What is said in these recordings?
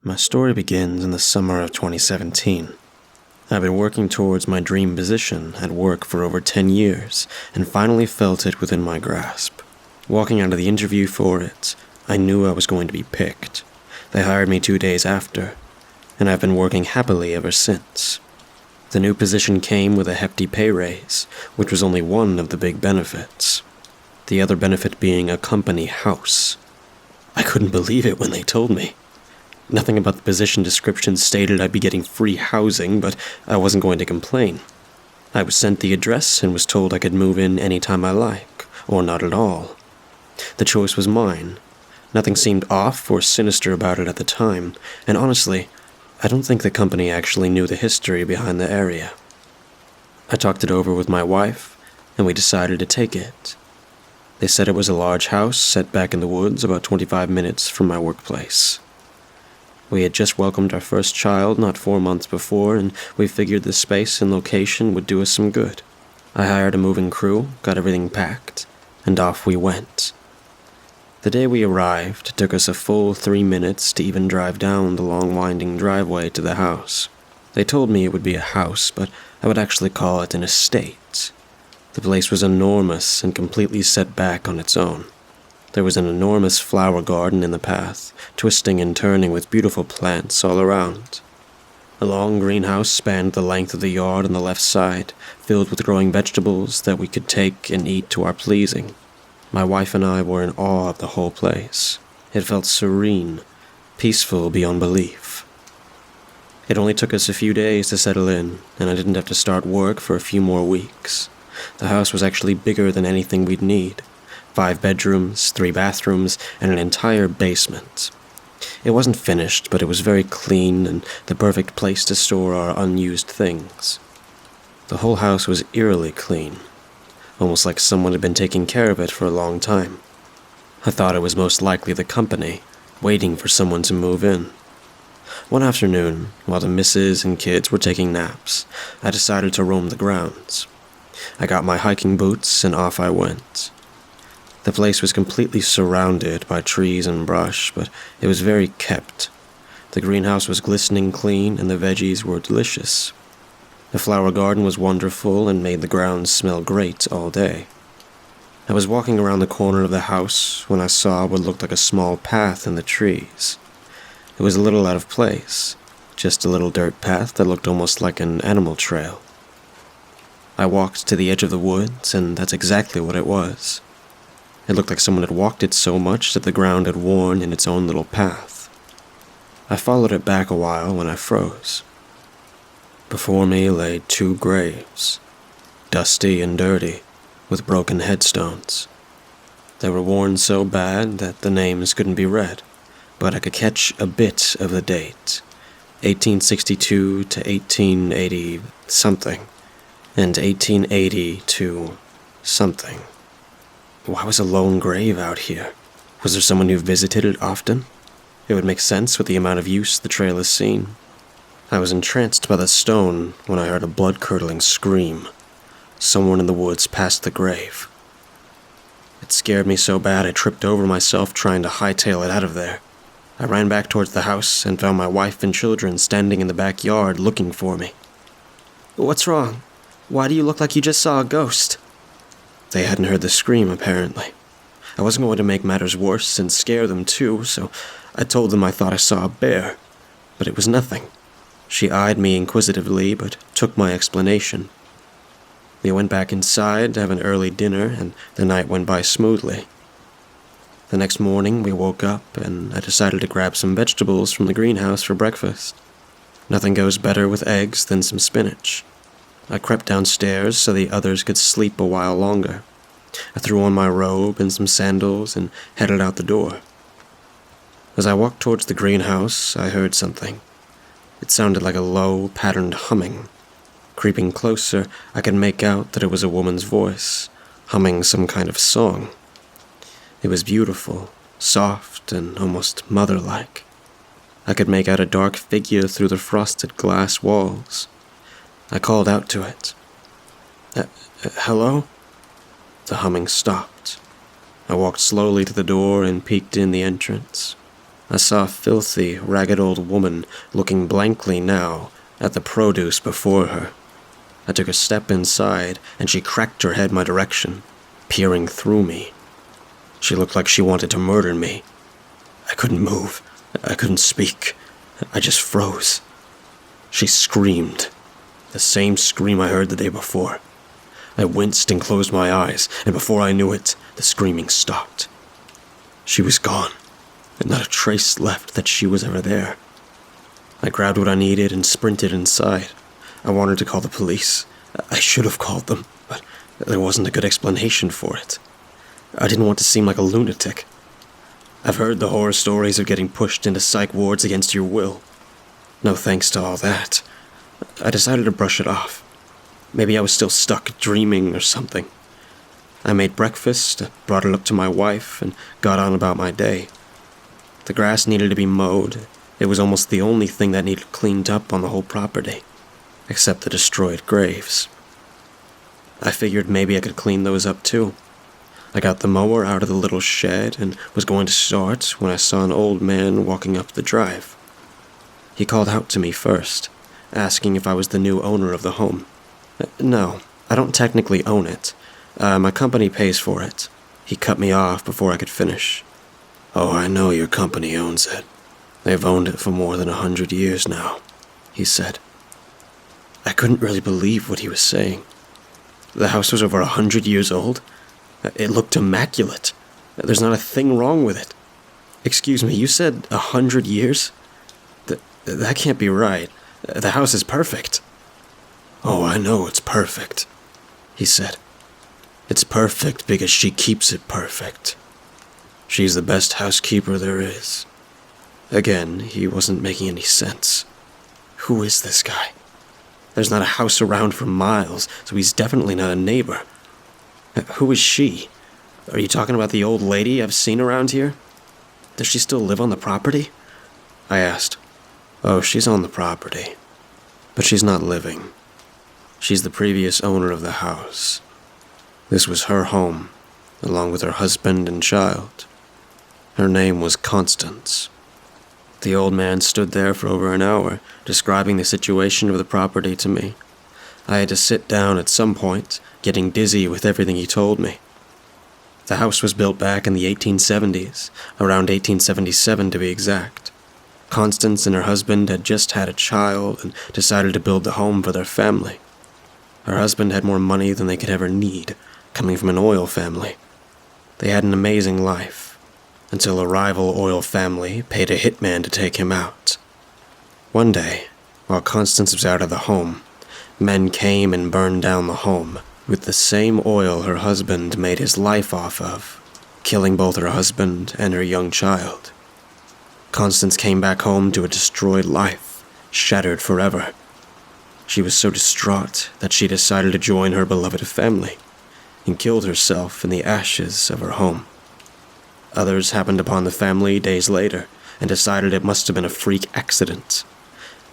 My story begins in the summer of 2017. I've been working towards my dream position at work for over 10 years and finally felt it within my grasp. Walking out of the interview for it, I knew I was going to be picked. They hired me 2 days after, and I've been working happily ever since. The new position came with a hefty pay raise, which was only one of the big benefits. The other benefit being a company house. I couldn't believe it when they told me. Nothing about the position description stated I'd be getting free housing, but I wasn't going to complain. I was sent the address and was told I could move in any time I like, or not at all. The choice was mine. Nothing seemed off or sinister about it at the time, and honestly, I don't think the company actually knew the history behind the area. I talked it over with my wife, and we decided to take it. They said it was a large house set back in the woods about 25 minutes from my workplace. We had just welcomed our first child not 4 months before, and we figured the space and location would do us some good. I hired a moving crew, got everything packed, and off we went. The day we arrived, it took us a full 3 minutes to even drive down the long winding driveway to the house. They told me it would be a house, but I would actually call it an estate. The place was enormous and completely set back on its own. There was an enormous flower garden in the path, twisting and turning with beautiful plants all around. A long greenhouse spanned the length of the yard on the left side, filled with growing vegetables that we could take and eat to our pleasing. My wife and I were in awe of the whole place. It felt serene, peaceful beyond belief. It only took us a few days to settle in, and I didn't have to start work for a few more weeks. The house was actually bigger than anything we'd need. 5 bedrooms, 3 bathrooms, and an entire basement. It wasn't finished, but it was very clean and the perfect place to store our unused things. The whole house was eerily clean, almost like someone had been taking care of it for a long time. I thought it was most likely the company, waiting for someone to move in. One afternoon, while the missus and kids were taking naps, I decided to roam the grounds. I got my hiking boots and off I went. The place was completely surrounded by trees and brush, but it was very kept. The greenhouse was glistening clean and the veggies were delicious. The flower garden was wonderful and made the grounds smell great all day. I was walking around the corner of the house when I saw what looked like a small path in the trees. It was a little out of place, just a little dirt path that looked almost like an animal trail. I walked to the edge of the woods, and that's exactly what it was. It looked like someone had walked it so much that the ground had worn in its own little path. I followed it back a while when I froze. Before me lay 2 graves, dusty and dirty, with broken headstones. They were worn so bad that the names couldn't be read, but I could catch a bit of the date, 1862 to 1880 something, and 1880 to something. Why was a lone grave out here? Was there someone who visited it often? It would make sense with the amount of use the trail has seen. I was entranced by the stone when I heard a blood-curdling scream. Someone in the woods passed the grave. It scared me so bad I tripped over myself trying to hightail it out of there. I ran back towards the house and found my wife and children standing in the backyard looking for me. "What's wrong? Why do you look like you just saw a ghost?" They hadn't heard the scream, apparently. I wasn't going to make matters worse and scare them too, so I told them I thought I saw a bear, but it was nothing. She eyed me inquisitively, but took my explanation. We went back inside to have an early dinner, and the night went by smoothly. The next morning, we woke up, and I decided to grab some vegetables from the greenhouse for breakfast. Nothing goes better with eggs than some spinach. I crept downstairs so the others could sleep a while longer. I threw on my robe and some sandals and headed out the door. As I walked towards the greenhouse, I heard something. It sounded like a low, patterned humming. Creeping closer, I could make out that it was a woman's voice, humming some kind of song. It was beautiful, soft, and almost mother-like. I could make out a dark figure through the frosted glass walls. I called out to it. Hello? The humming stopped. I walked slowly to the door and peeked in the entrance. I saw a filthy, ragged old woman looking blankly now at the produce before her. I took a step inside, and she cracked her head my direction, peering through me. She looked like she wanted to murder me. I couldn't move. I couldn't speak. I just froze. She screamed. The same scream I heard the day before. I winced and closed my eyes, and before I knew it, the screaming stopped. She was gone, and not a trace left that she was ever there. I grabbed what I needed and sprinted inside. I wanted to call the police. I should have called them, but there wasn't a good explanation for it. I didn't want to seem like a lunatic. I've heard the horror stories of getting pushed into psych wards against your will. No thanks to all that. I decided to brush it off. Maybe I was still stuck dreaming or something. I made breakfast, brought it up to my wife, and got on about my day. The grass needed to be mowed. It was almost the only thing that needed cleaned up on the whole property, except the destroyed graves. I figured maybe I could clean those up too. I got the mower out of the little shed and was going to start when I saw an old man walking up the drive. He called out to me first, asking if I was the new owner of the home. No, I don't technically own it. My company pays for it. He cut me off before I could finish. Oh, I know your company owns it. They've owned it for more than 100 years now, he said. I couldn't really believe what he was saying. The house was over 100 years old. It looked immaculate. There's not a thing wrong with it. Excuse me, you said 100 years? That can't be right. The house is perfect. Oh, I know it's perfect, he said. It's perfect because she keeps it perfect. She's the best housekeeper there is. Again, he wasn't making any sense. Who is this guy? There's not a house around for miles, so he's definitely not a neighbor. Who is she? Are you talking about the old lady I've seen around here? Does she still live on the property? I asked. Oh, she's on the property. But she's not living. She's the previous owner of the house. This was her home, along with her husband and child. Her name was Constance. The old man stood there for over an hour, describing the situation of the property to me. I had to sit down at some point, getting dizzy with everything he told me. The house was built back in the 1870s, around 1877 to be exact. Constance and her husband had just had a child and decided to build the home for their family. Her husband had more money than they could ever need, coming from an oil family. They had an amazing life, until a rival oil family paid a hitman to take him out. One day, while Constance was out of the home, men came and burned down the home with the same oil her husband made his life off of, killing both her husband and her young child. Constance came back home to a destroyed life, shattered forever. She was so distraught that she decided to join her beloved family and killed herself in the ashes of her home. Others happened upon the family days later and decided it must have been a freak accident.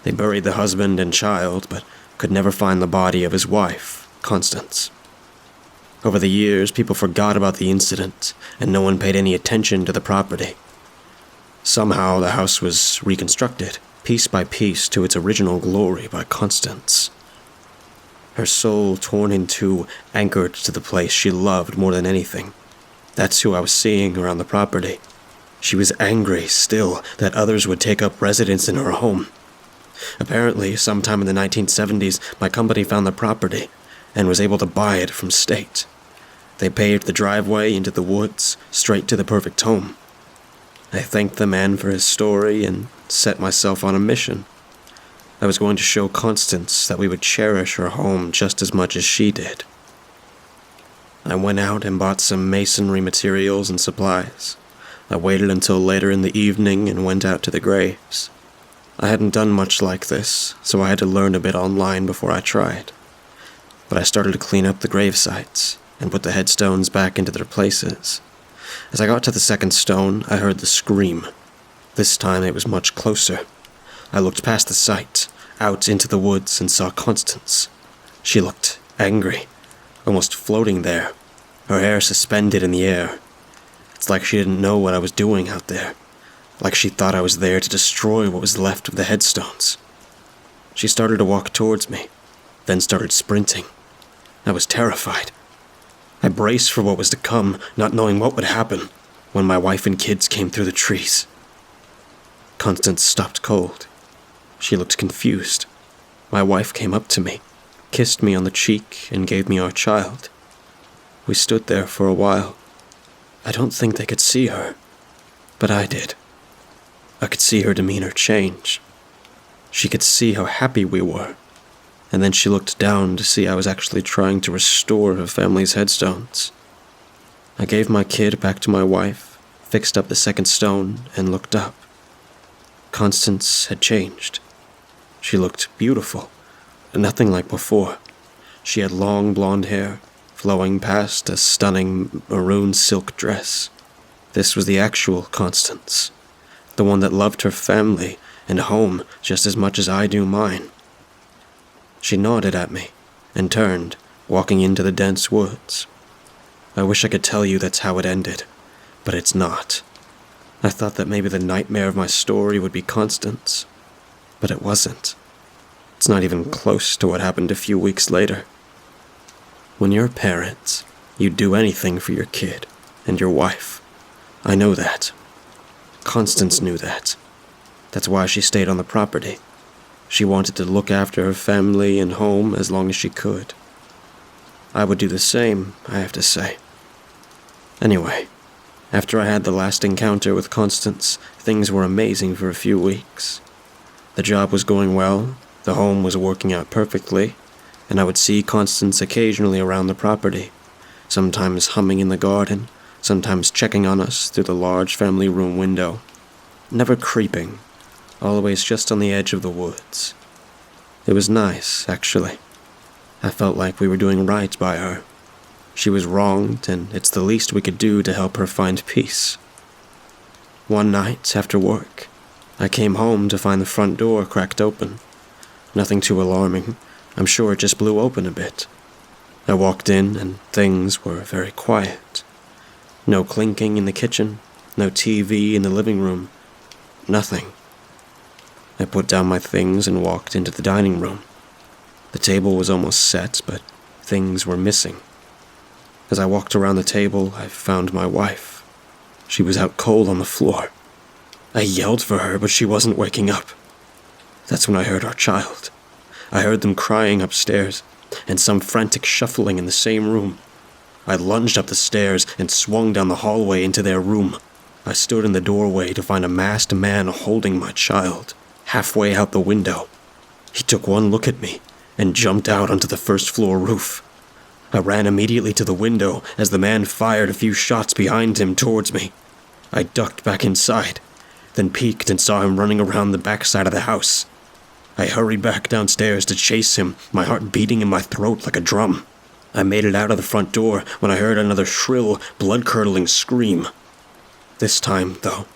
They buried the husband and child, but could never find the body of his wife, Constance. Over the years, people forgot about the incident, and no one paid any attention to the property. Somehow, the house was reconstructed, piece by piece, to its original glory by Constance. Her soul, torn in two, anchored to the place she loved more than anything. That's who I was seeing around the property. She was angry, still, that others would take up residence in her home. Apparently, sometime in the 1970s, my company found the property and was able to buy it from state. They paved the driveway into the woods, straight to the perfect home. I thanked the man for his story and set myself on a mission. I was going to show Constance that we would cherish her home just as much as she did. I went out and bought some masonry materials and supplies. I waited until later in the evening and went out to the graves. I hadn't done much like this, so I had to learn a bit online before I tried. But I started to clean up the grave sites and put the headstones back into their places. As I got to the second stone, I heard the scream. This time it was much closer. I looked past the site, out into the woods, and saw Constance. She looked angry, almost floating there, her hair suspended in the air. It's like she didn't know what I was doing out there. like she thought I was there to destroy what was left of the headstones. She started to walk towards me, then started sprinting. I was terrified. I braced for what was to come, not knowing what would happen, when my wife and kids came through the trees. Constance stopped cold. She looked confused. My wife came up to me, kissed me on the cheek, and gave me our child. We stood there for a while. I don't think they could see her, but I did. I could see her demeanor change. She could see how happy we were, and then she looked down to see I was actually trying to restore her family's headstones. I gave my kid back to my wife, fixed up the second stone, and looked up. Constance had changed. She looked beautiful, nothing like before. She had long blonde hair, flowing past a stunning maroon silk dress. This was the actual Constance, the one that loved her family and home just as much as I do mine. She nodded at me and turned, walking into the dense woods. I wish I could tell you that's how it ended, but it's not. I thought that maybe the nightmare of my story would be Constance, but it wasn't. It's not even close to what happened a few weeks later. When you're parents, you'd do anything for your kid and your wife. I know that. Constance knew that. That's why she stayed on the property. She wanted to look after her family and home as long as she could. I would do the same, I have to say. Anyway, after I had the last encounter with Constance, things were amazing for a few weeks. The job was going well, the home was working out perfectly, and I would see Constance occasionally around the property, sometimes humming in the garden, sometimes checking on us through the large family room window. Never creeping, always just on the edge of the woods. It was nice, actually. I felt like we were doing right by her. She was wronged, and it's the least we could do to help her find peace. One night, after work, I came home to find the front door cracked open. Nothing too alarming. I'm sure it just blew open a bit. I walked in, and things were very quiet. No clinking in the kitchen, no TV in the living room, nothing. I put down my things and walked into the dining room. The table was almost set, but things were missing. As I walked around the table, I found my wife. She was out cold on the floor. I yelled for her, but she wasn't waking up. That's when I heard our child. I heard them crying upstairs, and some frantic shuffling in the same room. I lunged up the stairs and swung down the hallway into their room. I stood in the doorway to find a masked man holding my child, halfway out the window. He took one look at me and jumped out onto the first-floor roof. I ran immediately to the window as the man fired a few shots behind him towards me. I ducked back inside, then peeked and saw him running around the backside of the house. I hurried back downstairs to chase him, my heart beating in my throat like a drum. I made it out of the front door when I heard another shrill, blood-curdling scream. This time, though,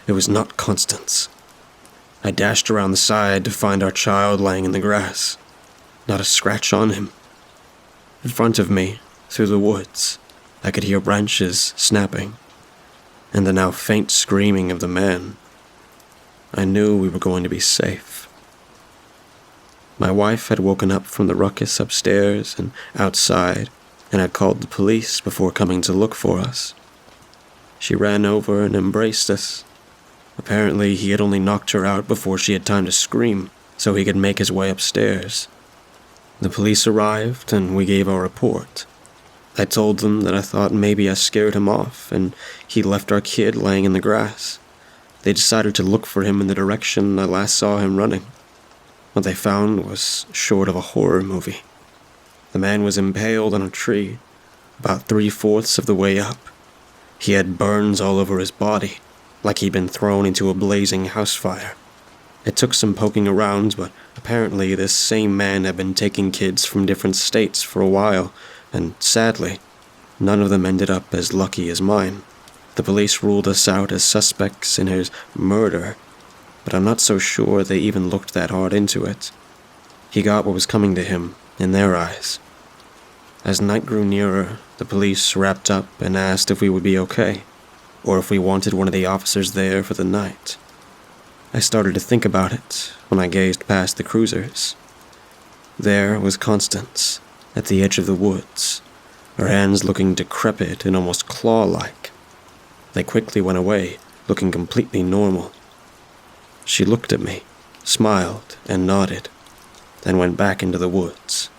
it was not Constance. I dashed around the side to find our child lying in the grass. Not a scratch on him. In front of me, through the woods, I could hear branches snapping, and the now faint screaming of the man. I knew we were going to be safe. My wife had woken up from the ruckus upstairs and outside, and had called the police before coming to look for us. She ran over and embraced us. Apparently, he had only knocked her out before she had time to scream, so he could make his way upstairs. The police arrived, and we gave our report. I told them that I thought maybe I scared him off, and he left our kid laying in the grass. They decided to look for him in the direction I last saw him running. What they found was short of a horror movie. The man was impaled on a tree, about 3/4 of the way up. He had burns all over his body, like he'd been thrown into a blazing house fire. It took some poking around, but apparently this same man had been taking kids from different states for a while, and sadly, none of them ended up as lucky as mine. The police ruled us out as suspects in his murder, but I'm not so sure they even looked that hard into it. He got what was coming to him, in their eyes. As night grew nearer, the police wrapped up and asked if we would be okay. or if we wanted one of the officers there for the night. I started to think about it when I gazed past the cruisers. There was Constance, at the edge of the woods, her hands looking decrepit and almost claw-like. They quickly went away, looking completely normal. She looked at me, smiled, and nodded, then went back into the woods.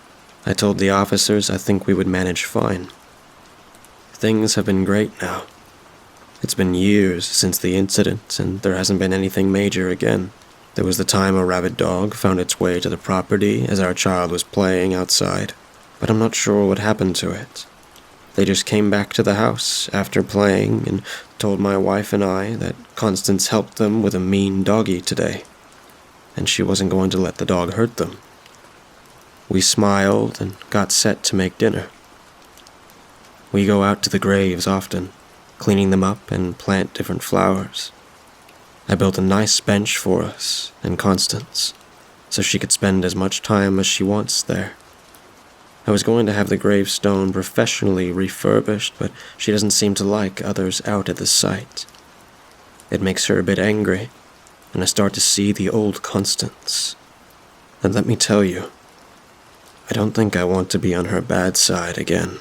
I told the officers I think we would manage fine. Things have been great now. It's been years since the incident, and there hasn't been anything major again. There was the time a rabid dog found its way to the property as our child was playing outside, but I'm not sure what happened to it. They just came back to the house after playing and told my wife and I that Constance helped them with a mean doggy today, and she wasn't going to let the dog hurt them. We smiled and got set to make dinner. We go out to the graves often, cleaning them up and plant different flowers. I built a nice bench for us and Constance, so she could spend as much time as she wants there. I was going to have the gravestone professionally refurbished, but she doesn't seem to like others out at the site. It makes her a bit angry, and I start to see the old Constance. And let me tell you, I don't think I want to be on her bad side again.